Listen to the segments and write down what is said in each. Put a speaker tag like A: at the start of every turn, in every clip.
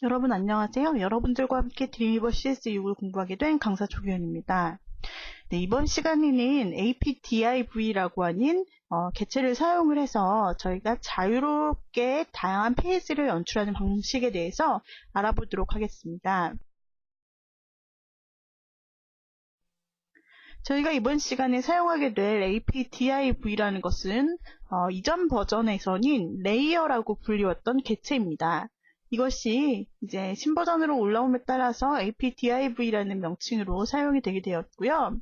A: 여러분 안녕하세요. 여러분들과 함께 드림위버 CS6을 공부하게 된 강사 조규현입니다. 네, 이번 시간에는 APDIV라고 하는 개체를 사용을 해서 저희가 자유롭게 다양한 페이지를 연출하는 방식에 대해서 알아보도록 하겠습니다. 저희가 이번 시간에 사용하게 될 APDIV라는 것은 이전 버전에서는 레이어라고 불리웠던 개체입니다. 이것이 이제 신버전으로 올라옴에 따라서 APDIV라는 명칭으로 사용이 되게 되었고요.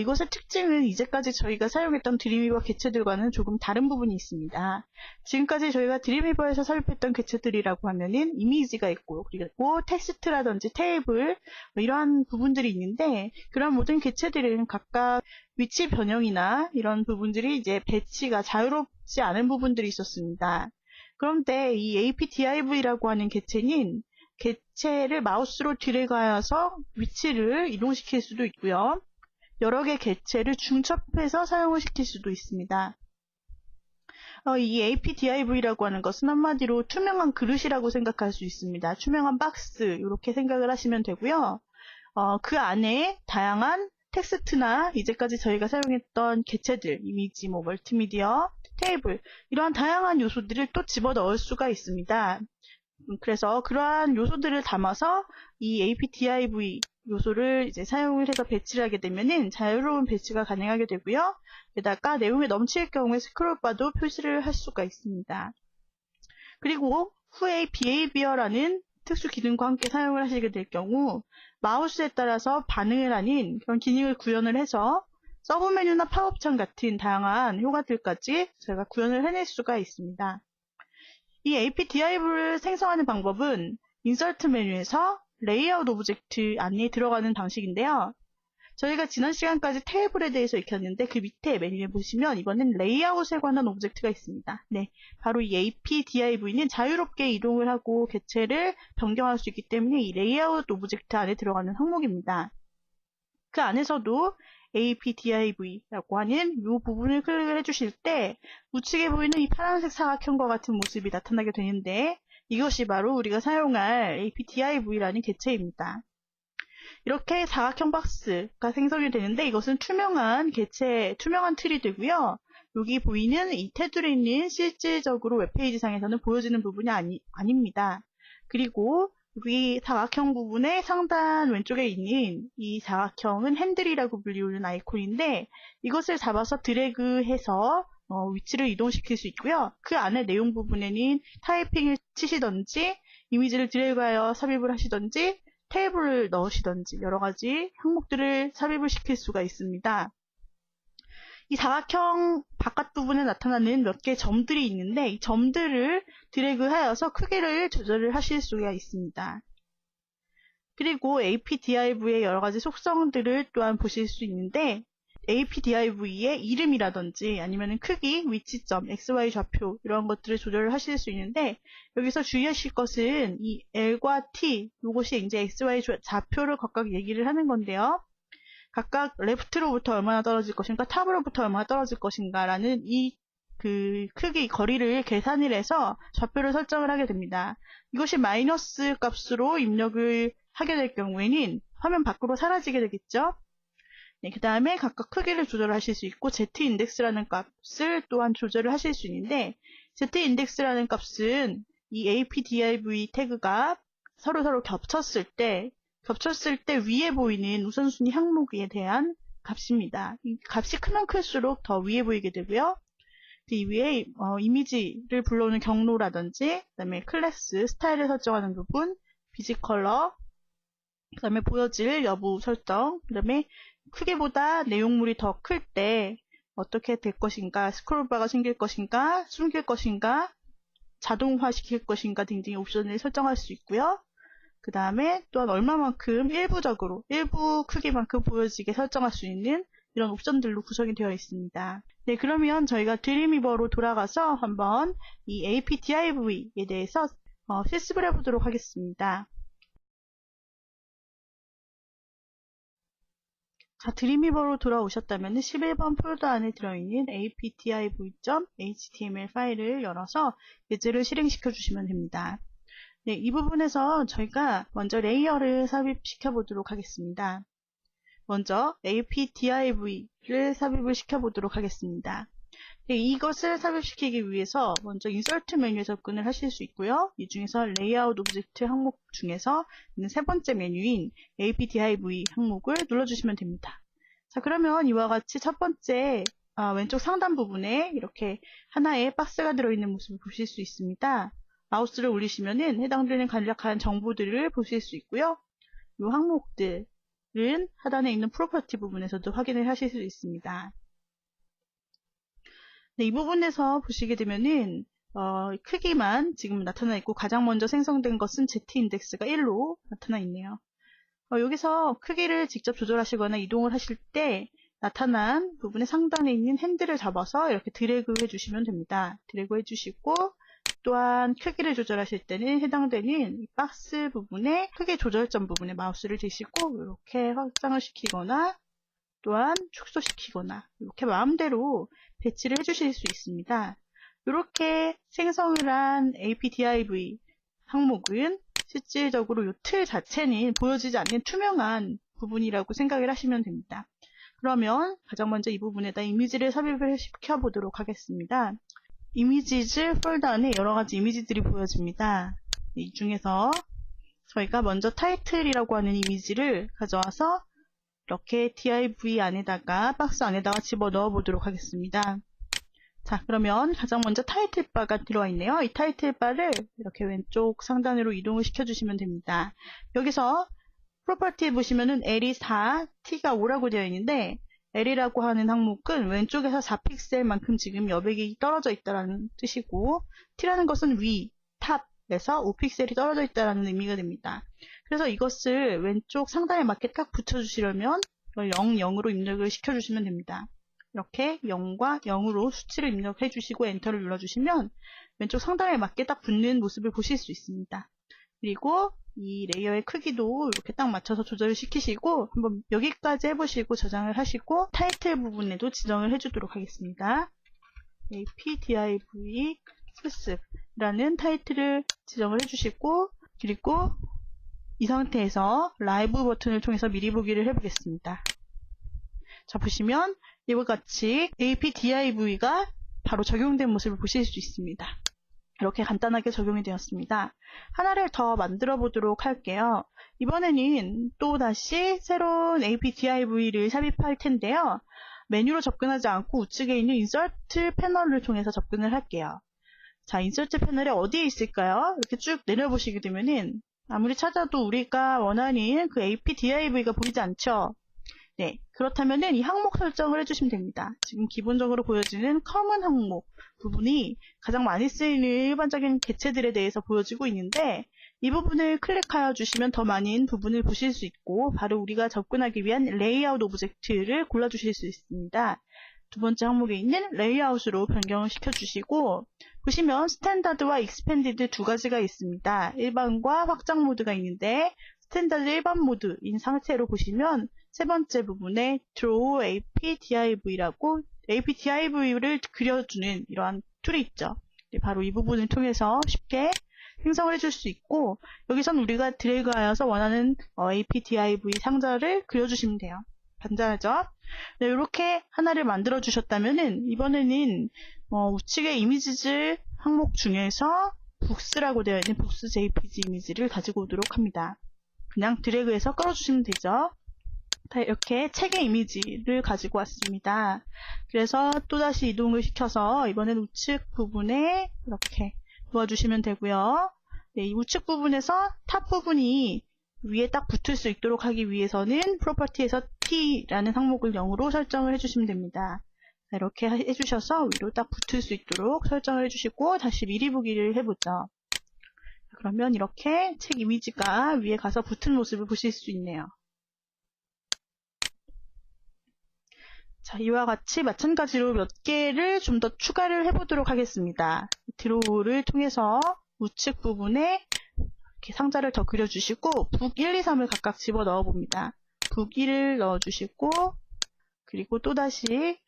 A: 이것의 특징은 이제까지 저희가 사용했던 드림위버 개체들과는 조금 다른 부분이 있습니다. 지금까지 저희가 드림위버에서 삽입했던 개체들이라고 하면은 이미지가 있고, 그리고 텍스트라든지 테이블, 이러한 부분들이 있는데, 그런 모든 개체들은 각각 위치 변형이나 이런 부분들이 이제 배치가 자유롭지 않은 부분들이 있었습니다. 그런데 이 APDIV라고 하는 개체는 개체를 마우스로 드래그하여서 위치를 이동시킬 수도 있고요. 여러 개의 개체를 중첩해서 사용을 시킬 수도 있습니다. 이 APDIV라고 하는 것은 한마디로 투명한 그릇이라고 생각할 수 있습니다. 투명한 박스 이렇게 생각을 하시면 되고요. 그 안에 다양한 텍스트나 이제까지 저희가 사용했던 개체들, 이미지, 멀티미디어, 테이블 이러한 다양한 요소들을 또 집어넣을 수가 있습니다. 그래서 그러한 요소들을 담아서 이 APDIV 요소를 이제 사용을 해서 배치를 하게 되면은 자유로운 배치가 가능하게 되고요. 게다가 내용이 넘칠 경우에 스크롤바도 표시를 할 수가 있습니다. 그리고 후에 behavior라는 특수 기능과 함께 사용을 하시게 될 경우 마우스에 따라서 반응을 하는 그런 기능을 구현을 해서 서브 메뉴나 팝업창 같은 다양한 효과들까지 저희가 구현을 해낼 수가 있습니다. 이 APDIV를 생성하는 방법은 인서트 메뉴에서 레이아웃 오브젝트 안에 들어가는 방식인데요. 저희가 지난 시간까지 테이블에 대해서 익혔는데 그 밑에 메뉴에 보시면 이번엔 레이아웃에 관한 오브젝트가 있습니다. 네, 바로 이 APDIV는 자유롭게 이동을 하고 개체를 변경할 수 있기 때문에 이 레이아웃 오브젝트 안에 들어가는 항목입니다. 그 안에서도 APDIV라고 하는 이 부분을 클릭을 해주실 때 우측에 보이는 이 파란색 사각형과 같은 모습이 나타나게 되는데 이것이 바로 우리가 사용할 APDIV라는 개체입니다. 이렇게 사각형 박스가 생성이 되는데 이것은 투명한 개체, 투명한 틀이 되고요. 여기 보이는 이 테두리는 실질적으로 웹페이지상에서는 보여지는 부분이 아닙니다. 그리고 여기 사각형 부분의 상단 왼쪽에 있는 이 사각형은 핸들이라고 불리우는 아이콘인데 이것을 잡아서 드래그해서 위치를 이동시킬 수 있고요. 그 안에 내용 부분에는 타이핑을 치시던지 이미지를 드래그하여 삽입을 하시던지 테이블을 넣으시던지 여러 가지 항목들을 삽입을 시킬 수가 있습니다. 이 사각형 바깥 부분에 나타나는 몇 개의 점들이 있는데 이 점들을 드래그하여서 크기를 조절을 하실 수가 있습니다. 그리고 APDIV의 여러 가지 속성들을 또한 보실 수 있는데 APDIV의 이름이라든지 아니면 크기, 위치점, XY 좌표 이런 것들을 조절을 하실 수 있는데 여기서 주의하실 것은 이 L과 T 이것이 이제 XY 좌표를 각각 얘기를 하는 건데요. 각각 레프트로부터 얼마나 떨어질 것인가, 탑으로부터 얼마나 떨어질 것인가 라는 이 크기, 거리를 계산을 해서 좌표를 설정을 하게 됩니다. 이것이 마이너스 값으로 입력을 하게 될 경우에는 화면 밖으로 사라지게 되겠죠. 네, 그 다음에 각각 크기를 조절하실 수 있고 zindex라는 값을 또한 조절을 하실 수 있는데 zindex라는 값은 이 APDIV 태그가 서로 겹쳤을 때 위에 보이는 우선순위 항목에 대한 값입니다. 이 값이 크면 클수록 더 위에 보이게 되고요. 그 위에 이미지를 불러오는 경로라든지 그 다음에 클래스, 스타일을 설정하는 부분, 비지 컬러, 그 다음에 보여질 여부 설정, 그 다음에 크기보다 내용물이 더 클 때 어떻게 될 것인가, 스크롤바가 생길 것인가, 숨길 것인가, 자동화시킬 것인가 등등의 옵션을 설정할 수 있고요. 그 다음에 또한 얼마만큼 일부 크기만큼 보여지게 설정할 수 있는 이런 옵션들로 구성이 되어 있습니다. 네, 그러면 저희가 드림위버로 돌아가서 한번 이 APDIV에 대해서 실습을 해보도록 하겠습니다. 자, 드림위버로 돌아오셨다면 11번 폴더 안에 들어있는 apdiv.html 파일을 열어서 예제를 실행시켜 주시면 됩니다. 네, 이 부분에서 저희가 먼저 레이어를 삽입시켜 보도록 하겠습니다. 먼저 APDIV를 삽입을 시켜 보도록 하겠습니다. 네, 이것을 삽입시키기 위해서 먼저 인서트 메뉴에 접근을 하실 수 있고요. 이 중에서 레이아웃 오브젝트 항목 중에서 있는 세 번째 메뉴인 APDIV 항목을 눌러주시면 됩니다. 자, 그러면 이와 같이 첫 번째 왼쪽 상단 부분에 이렇게 하나의 박스가 들어있는 모습을 보실 수 있습니다. 마우스를 올리시면은 해당되는 간략한 정보들을 보실 수 있고요. 이 항목들은 하단에 있는 프로퍼티 부분에서도 확인을 하실 수 있습니다. 네, 이 부분에서 보시게 되면은 크기만 지금 나타나 있고 가장 먼저 생성된 것은 Z-인덱스가 1로 나타나 있네요. 여기서 크기를 직접 조절하시거나 이동을 하실 때 나타난 부분의 상단에 있는 핸들을 잡아서 이렇게 드래그 해주시면 됩니다. 드래그 해주시고 또한 크기를 조절하실 때는 해당되는 이 박스 부분에 크기 조절점 부분에 마우스를 대시고 이렇게 확장을 시키거나 또한 축소시키거나 이렇게 마음대로 배치를 해주실 수 있습니다. 이렇게 생성을 한 APDIV 항목은 실질적으로 이 틀 자체는 보여지지 않는 투명한 부분이라고 생각을 하시면 됩니다. 그러면 가장 먼저 이 부분에다 이미지를 삽입을 시켜 보도록 하겠습니다. 이미지즈 폴더 안에 여러 가지 이미지들이 보여집니다. 이 중에서 저희가 먼저 타이틀이라고 하는 이미지를 가져와서 이렇게 div 안에다가 박스 안에다가 집어 넣어 보도록 하겠습니다. 자, 그러면 가장 먼저 타이틀 바가 들어와 있네요. 이 타이틀 바를 이렇게 왼쪽 상단으로 이동을 시켜주시면 됩니다. 여기서 프로퍼티에 보시면은 L이 4, T가 5라고 되어 있는데 L이라고 하는 항목은 왼쪽에서 4픽셀만큼 지금 여백이 떨어져 있다는 뜻이고 T라는 것은 위, 탑에서 5픽셀이 떨어져 있다는 의미가 됩니다. 그래서 이것을 왼쪽 상단에 맞게 딱 붙여주시려면 0, 0으로 입력을 시켜주시면 됩니다. 이렇게 0과 0으로 수치를 입력해 주시고 엔터를 눌러주시면 왼쪽 상단에 맞게 딱 붙는 모습을 보실 수 있습니다. 그리고 이 레이어의 크기도 이렇게 딱 맞춰서 조절을 시키시고 한번 여기까지 해보시고 저장을 하시고 타이틀 부분에도 지정을 해주도록 하겠습니다. APDIV 스습이라는 타이틀을 지정을 해주시고 그리고 이 상태에서 라이브 버튼을 통해서 미리 보기를 해보겠습니다. 자, 보시면 이와 같이 APDIV가 바로 적용된 모습을 보실 수 있습니다. 이렇게 간단하게 적용이 되었습니다. 하나를 더 만들어 보도록 할게요. 이번에는 또다시 새로운 APDIV를 삽입할 텐데요. 메뉴로 접근하지 않고 우측에 있는 인서트 패널을 통해서 접근을 할게요. 자, 인서트 패널에 어디에 있을까요? 이렇게 쭉 내려보시게 되면은 아무리 찾아도 우리가 원하는 그 APDIV가 보이지 않죠? 네, 그렇다면은 이 항목 설정을 해주시면 됩니다. 지금 기본적으로 보여지는 커먼 항목 부분이 가장 많이 쓰이는 일반적인 개체들에 대해서 보여지고 있는데 이 부분을 클릭하여 주시면 더 많은 부분을 보실 수 있고 바로 우리가 접근하기 위한 레이아웃 오브젝트를 골라주실 수 있습니다. 두 번째 항목에 있는 레이아웃으로 변경을 시켜주시고 보시면 스탠다드와 익스펜디드 두 가지가 있습니다. 일반과 확장 모드가 있는데 스탠다드 일반 모드인 상태로 보시면 세 번째 부분에 Draw APDIV라고 APDIV를 그려주는 이러한 툴이 있죠. 바로 이 부분을 통해서 쉽게 생성을 해줄 수 있고 여기선 우리가 드래그하여서 원하는 APDIV 상자를 그려주시면 돼요. 간단하죠? 네, 이렇게 하나를 만들어 주셨다면은 이번에는 우측의 이미지즈 항목 중에서 북스라고 되어 있는 북스 JPG 이미지를 가지고 오도록 합니다. 그냥 드래그해서 끌어주시면 되죠. 이렇게 책의 이미지를 가지고 왔습니다. 그래서 또다시 이동을 시켜서 이번엔 우측 부분에 이렇게 놓아주시면 되고요. 네, 이 우측 부분에서 탑 부분이 위에 딱 붙을 수 있도록 하기 위해서는 프로퍼티에서 T라는 항목을 0으로 설정을 해주시면 됩니다. 자, 이렇게 해주셔서 위로 딱 붙을 수 있도록 설정을 해주시고 다시 미리 보기를 해보죠. 그러면 이렇게 책 이미지가 위에 가서 붙은 모습을 보실 수 있네요. 자, 이와 같이 마찬가지로 몇 개를 좀 더 추가를 해보도록 하겠습니다. 드로우를 통해서 우측 부분에 이렇게 상자를 더 그려주시고 북 1, 2, 3을 각각 집어 넣어 봅니다. 북 1을 넣어주시고 그리고 또다시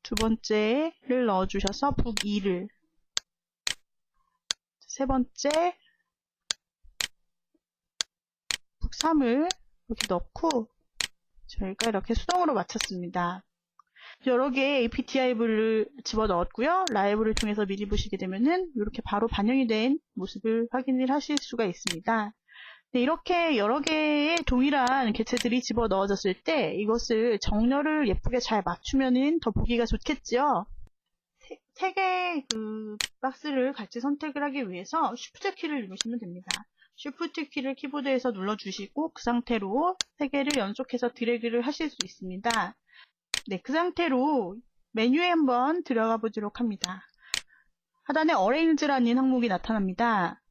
A: 두 번째를 넣어주셔서 북 2를 세 번째 북3을 이렇게 넣고 저희가 이렇게 수동으로 마쳤습니다. 여러 개의 APDIV를 집어넣었고요. 라이브를 통해서 미리 보시게 되면은 이렇게 바로 반영이 된 모습을 확인을 하실 수가 있습니다. 네, 이렇게 여러 개의 동일한 개체들이 집어넣어졌을 때 이것을 정렬을 예쁘게 잘 맞추면은 더 보기가 좋겠지요. 세 개의 그 박스를 같이 선택을 하기 위해서 Shift 키를 누르시면 됩니다. Shift 키를 키보드에서 눌러주시고 그 상태로 세 개를 연속해서 드래그를 하실 수 있습니다. 네, 그 상태로 메뉴에 한번 들어가 보도록 합니다. 하단에 Arrange라는 항목이 나타납니다.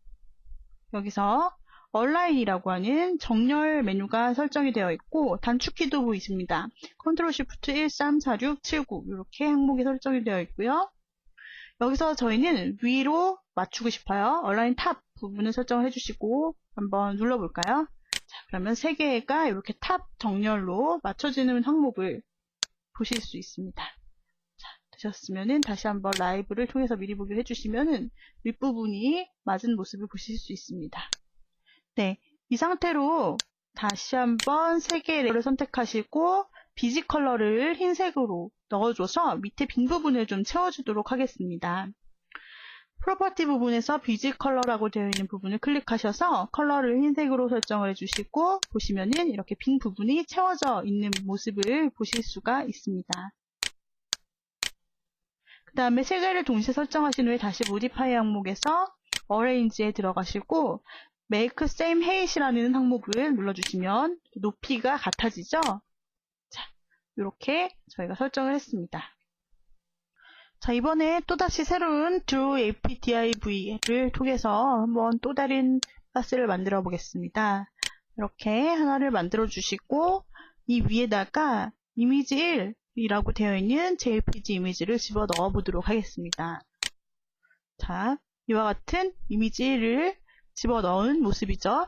A: 여기서 Align이라고 하는 정렬 메뉴가 설정이 되어 있고 단축키도 보이십니다. Ctrl Shift 1, 3, 4, 6, 7, 9 이렇게 항목이 설정이 되어 있고요. 여기서 저희는 위로 맞추고 싶어요. Align 탑 부분을 설정을 해주시고 한번 눌러볼까요? 자, 그러면 세 개가 이렇게 탑 정렬로 맞춰지는 항목을 보실 수 있습니다. 자, 되셨으면은 다시 한번 라이브를 통해서 미리 보기를 해주시면은 윗부분이 맞은 모습을 보실 수 있습니다. 네, 이 상태로 다시 한번 세 개를 선택하시고 비지 컬러를 흰색으로 넣어줘서 밑에 빈 부분을 좀 채워주도록 하겠습니다. 프로퍼티 부분에서 비지 컬러라고 되어 있는 부분을 클릭하셔서 컬러를 흰색으로 설정을 해주시고 보시면은 이렇게 빈 부분이 채워져 있는 모습을 보실 수가 있습니다. 그 다음에 세 개를 동시에 설정하신 후에 다시 모디파이 항목에서 Arrange에 들어가시고 Make Same Height이라는 항목을 눌러주시면 높이가 같아지죠? 자, 이렇게 저희가 설정을 했습니다. 자, 이번에 또다시 새로운 Draw APDIV를 통해서 한번 또 다른 박스를 만들어 보겠습니다. 이렇게 하나를 만들어 주시고 이 위에다가 이미지 1이라고 되어 있는 JPG 이미지를 집어 넣어 보도록 하겠습니다. 자, 이와 같은 이미지 1을 집어 넣은 모습이죠.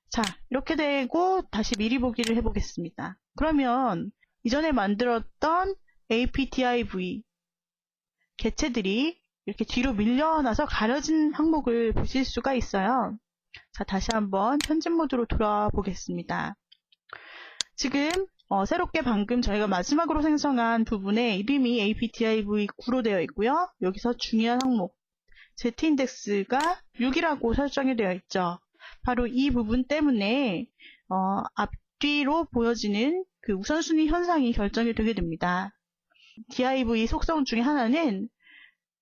A: 자, 이렇게 되고 다시 미리 보기를 해보겠습니다. 그러면 이전에 만들었던 APDIV 개체들이 이렇게 뒤로 밀려나서 가려진 항목을 보실 수가 있어요. 자, 다시 한번 편집 모드로 돌아와 보겠습니다. 지금 새롭게 방금 저희가 마지막으로 생성한 부분에 이름이 APDIV9로 되어 있고요. 여기서 중요한 항목 Z인덱스가 6이라고 설정이 되어 있죠. 바로 이 부분 때문에 앞뒤로 보여지는 그 우선순위 현상이 결정이 되게 됩니다. div 속성 중에 하나는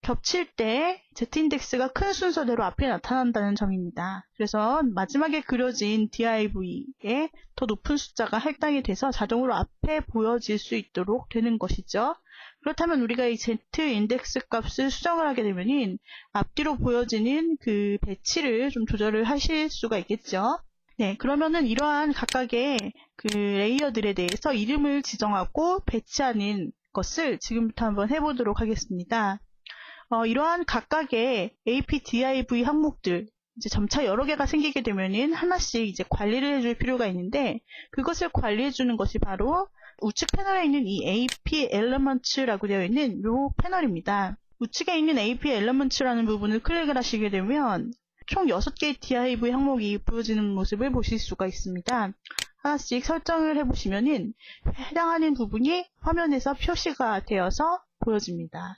A: 겹칠 때 Z인덱스가 큰 순서대로 앞에 나타난다는 점입니다. 그래서 마지막에 그려진 div에 더 높은 숫자가 할당이 돼서 자동으로 앞에 보여질 수 있도록 되는 것이죠. 그렇다면 우리가 이 Z인덱스 값을 수정을 하게 되면 앞뒤로 보여지는 그 배치를 좀 조절을 하실 수가 있겠죠. 네, 그러면은 이러한 각각의 그 레이어들에 대해서 이름을 지정하고 배치하는 것을 지금부터 한번 해보도록 하겠습니다. 이러한 각각의 APDIV 항목들, 이제 점차 여러 개가 생기게 되면은 하나씩 이제 관리를 해줄 필요가 있는데 그것을 관리해주는 것이 바로 우측 패널에 있는 이 AP Elements라고 되어 있는 이 패널입니다. 우측에 있는 AP Elements라는 부분을 클릭을 하시게 되면 총 6개의 div 항목이 보여지는 모습을 보실 수가 있습니다. 하나씩 설정을 해보시면은 해당하는 부분이 화면에서 표시가 되어서 보여집니다.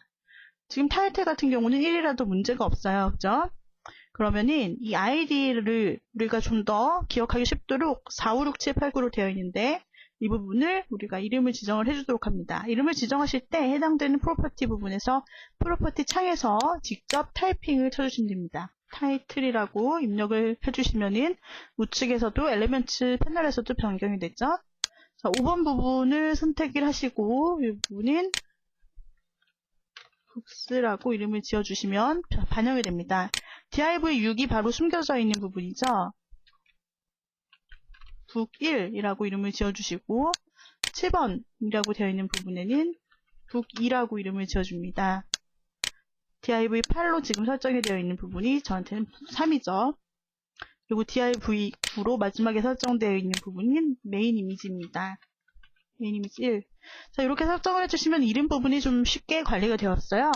A: 지금 타이틀 같은 경우는 1이라도 문제가 없어요. 그죠? 그러면은 이 아이디를 우리가 좀 더 기억하기 쉽도록 4, 5, 6, 7, 8, 9로 되어 있는데 이 부분을 우리가 이름을 지정을 해주도록 합니다. 이름을 지정하실 때 해당되는 프로퍼티 부분에서 프로퍼티 창에서 직접 타이핑을 쳐주시면 됩니다. 타이틀이라고 입력을 해주시면은 우측에서도 엘리먼트 패널에서도 변경이 되죠. 자, 5번 부분을 선택을 하시고 이 부분은 북스라고 이름을 지어주시면 반영이 됩니다. div6이 바로 숨겨져 있는 부분이죠. 북1이라고 이름을 지어주시고 7번이라고 되어 있는 부분에는 북2라고 이름을 지어줍니다. div8로 지금 설정이 되어 있는 부분이 저한테는 3이죠. 그리고 div9로 마지막에 설정되어 있는 부분은 메인 이미지입니다. 메인 이미지 1. 자, 이렇게 설정을 해주시면 이름 부분이 좀 쉽게 관리가 되었어요.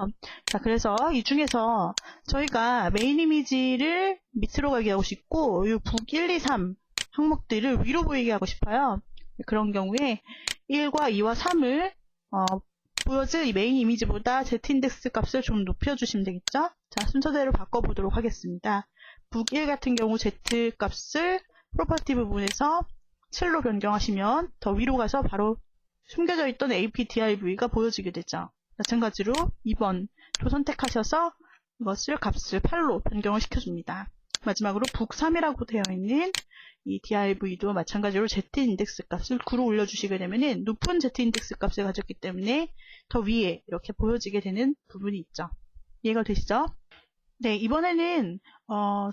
A: 자, 그래서 이 중에서 저희가 메인 이미지를 밑으로 가게 하고 싶고, 이 북 1, 2, 3 항목들을 위로 보이게 하고 싶어요. 그런 경우에 1과 2와 3을 보여질 이 메인 이미지보다 Z인덱스 값을 좀 높여주시면 되겠죠? 자, 순서대로 바꿔보도록 하겠습니다. 북 1 같은 경우 Z 값을 프로퍼티 부분에서 7로 변경하시면 더 위로 가서 바로 숨겨져 있던 APDIV가 보여지게 되죠. 마찬가지로 2번도 선택하셔서 이것을 값을 8로 변경을 시켜줍니다. 마지막으로 북 3이라고 되어 있는 이 DIV도 마찬가지로 Z인덱스 값을 9로 올려주시게 되면 높은 Z인덱스 값을 가졌기 때문에 더 위에 이렇게 보여지게 되는 부분이 있죠. 이해가 되시죠? 네, 이번에는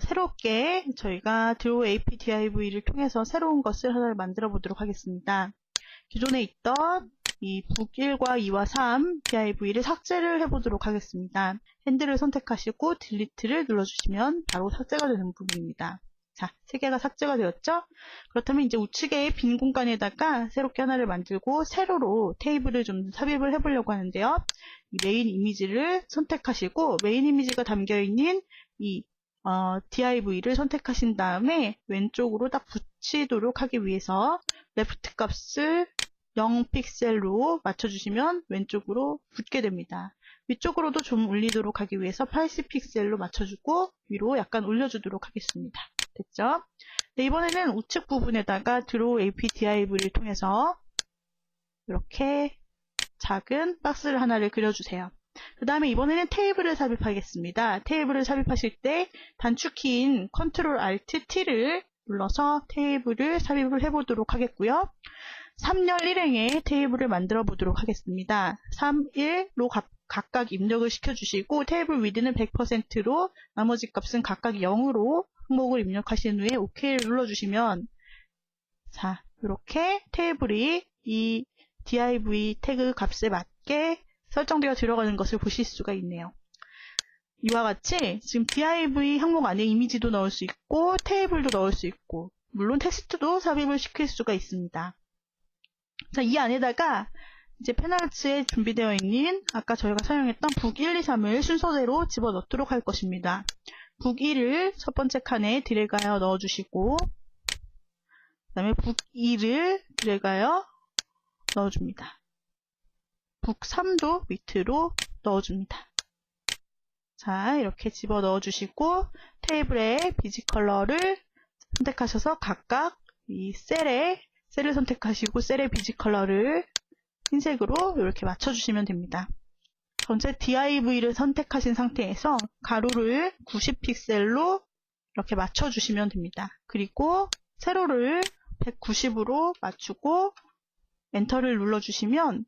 A: 새롭게 저희가 드로우 APDIV를 통해서 새로운 것을 하나를 만들어 보도록 하겠습니다. 기존에 있던 이 북 1과 2와 3 DIV를 삭제를 해보도록 하겠습니다. 핸들을 선택하시고 딜리트를 눌러주시면 바로 삭제가 되는 부분입니다. 자, 3개가 삭제가 되었죠? 그렇다면 이제 우측에 빈 공간에다가 새롭게 하나를 만들고 세로로 테이블을 좀 삽입을 해보려고 하는데요. 이 메인 이미지를 선택하시고 메인 이미지가 담겨있는 이 DIV를 선택하신 다음에 왼쪽으로 딱 붙이도록 하기 위해서 레프트 값을 0픽셀로 맞춰주시면 왼쪽으로 붙게 됩니다. 위쪽으로도 좀 올리도록 하기 위해서 80픽셀로 맞춰주고 위로 약간 올려주도록 하겠습니다. 됐죠? 네, 이번에는 우측 부분에다가 드로우 APDIV를 통해서 이렇게 작은 박스를 하나를 그려주세요. 그 다음에 이번에는 테이블을 삽입하겠습니다. 테이블을 삽입하실 때 단축키인 Ctrl Alt T를 눌러서 테이블을 삽입을 해보도록 하겠고요. 3열 1행에 테이블을 만들어 보도록 하겠습니다. 3, 1로 각각 입력을 시켜주시고 테이블 위드는 100%로 나머지 값은 각각 0으로 항목을 입력하신 후에 OK를 눌러주시면 자, 이렇게 테이블이 이 div 태그 값에 맞게 설정되어 들어가는 것을 보실 수가 있네요. 이와 같이 지금 div 항목 안에 이미지도 넣을 수 있고 테이블도 넣을 수 있고 물론 텍스트도 삽입을 시킬 수가 있습니다. 자, 이 안에다가 이제 페널츠에 준비되어 있는 아까 저희가 사용했던 북 1, 2, 3을 순서대로 집어넣도록 할 것입니다. 북 1을 첫 번째 칸에 드래그하여 넣어주시고 그 다음에 북 2를 드래그하여 넣어줍니다. 북 3도 밑으로 넣어줍니다. 자, 이렇게 집어 넣어주시고 테이블의 비지 컬러를 선택하셔서 각각 이 셀을 선택하시고 셀의 비지 컬러를 흰색으로 이렇게 맞춰주시면 됩니다. 전체 DIV를 선택하신 상태에서 가로를 90픽셀로 이렇게 맞춰주시면 됩니다. 그리고 세로를 190으로 맞추고 엔터를 눌러주시면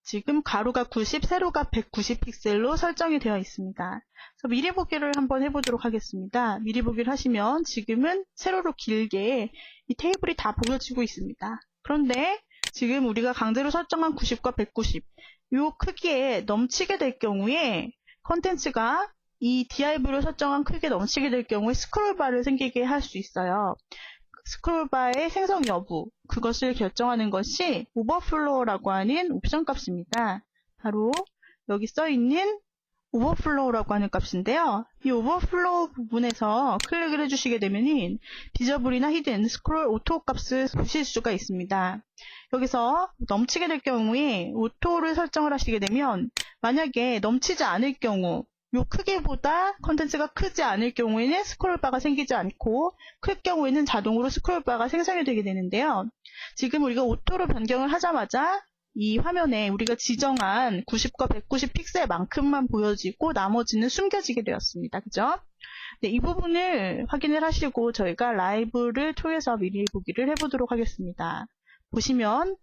A: 지금 가로가 90, 세로가 190픽셀로 설정이 되어 있습니다. 그래서 미리 보기를 한번 해보도록 하겠습니다. 미리 보기를 하시면 지금은 세로로 길게 이 테이블이 다 보여지고 있습니다. 그런데 지금 우리가 강제로 설정한 90과 190, 이 크기에 넘치게 될 경우에 컨텐츠가 이 DIV로 설정한 크기에 넘치게 될 경우에 스크롤바를 생기게 할 수 있어요. 스크롤바의 생성 여부, 그것을 결정하는 것이 오버플로우라고 하는 옵션 값입니다. 바로 여기 써있는 오버플로우라고 하는 값인데요. 이 오버플로우 부분에서 클릭을 해주시게 되면 디저블이나 히든, 스크롤 오토 값을 보실 수가 있습니다. 여기서 넘치게 될 경우에 오토를 설정을 하시게 되면 만약에 넘치지 않을 경우 요 크기보다 컨텐츠가 크지 않을 경우에는 스크롤바가 생기지 않고 클 경우에는 자동으로 스크롤바가 생성이 되게 되는데요. 지금 우리가 오토로 변경을 하자마자 이 화면에 우리가 지정한 90과 190 픽셀만큼만 보여지고 나머지는 숨겨지게 되었습니다. 그죠? 네, 이 부분을 확인을 하시고 저희가 라이브를 통해서 미리 보기를 해보도록 하겠습니다. 보시면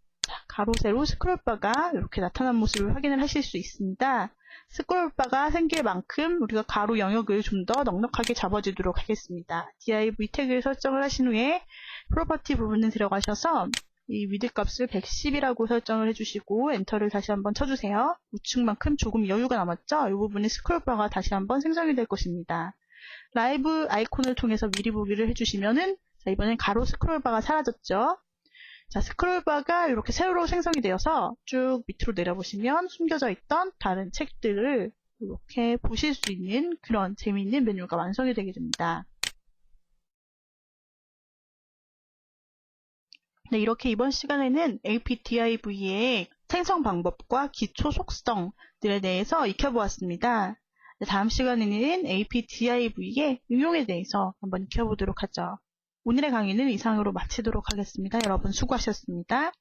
A: 가로, 세로, 스크롤바가 이렇게 나타난 모습을 확인을 하실 수 있습니다. 스크롤바가 생길 만큼 우리가 가로 영역을 좀 더 넉넉하게 잡아주도록 하겠습니다. div 태그를 설정을 하신 후에 프로퍼티 부분에 들어가셔서 이 위드 값을 110이라고 설정을 해주시고 엔터를 다시 한번 쳐주세요. 우측만큼 조금 여유가 남았죠? 이 부분에 스크롤바가 다시 한번 생성이 될 것입니다. 라이브 아이콘을 통해서 미리 보기를 해주시면은 자, 이번엔 가로 스크롤바가 사라졌죠? 자, 스크롤바가 이렇게 세로로 생성이 되어서 쭉 밑으로 내려보시면 숨겨져 있던 다른 책들을 이렇게 보실 수 있는 그런 재미있는 메뉴가 완성이 되게 됩니다. 네, 이렇게 이번 시간에는 APDIV의 생성 방법과 기초 속성들에 대해서 익혀보았습니다. 네, 다음 시간에는 APDIV의 응용에 대해서 한번 익혀보도록 하죠. 오늘의 강의는 이상으로 마치도록 하겠습니다. 여러분 수고하셨습니다.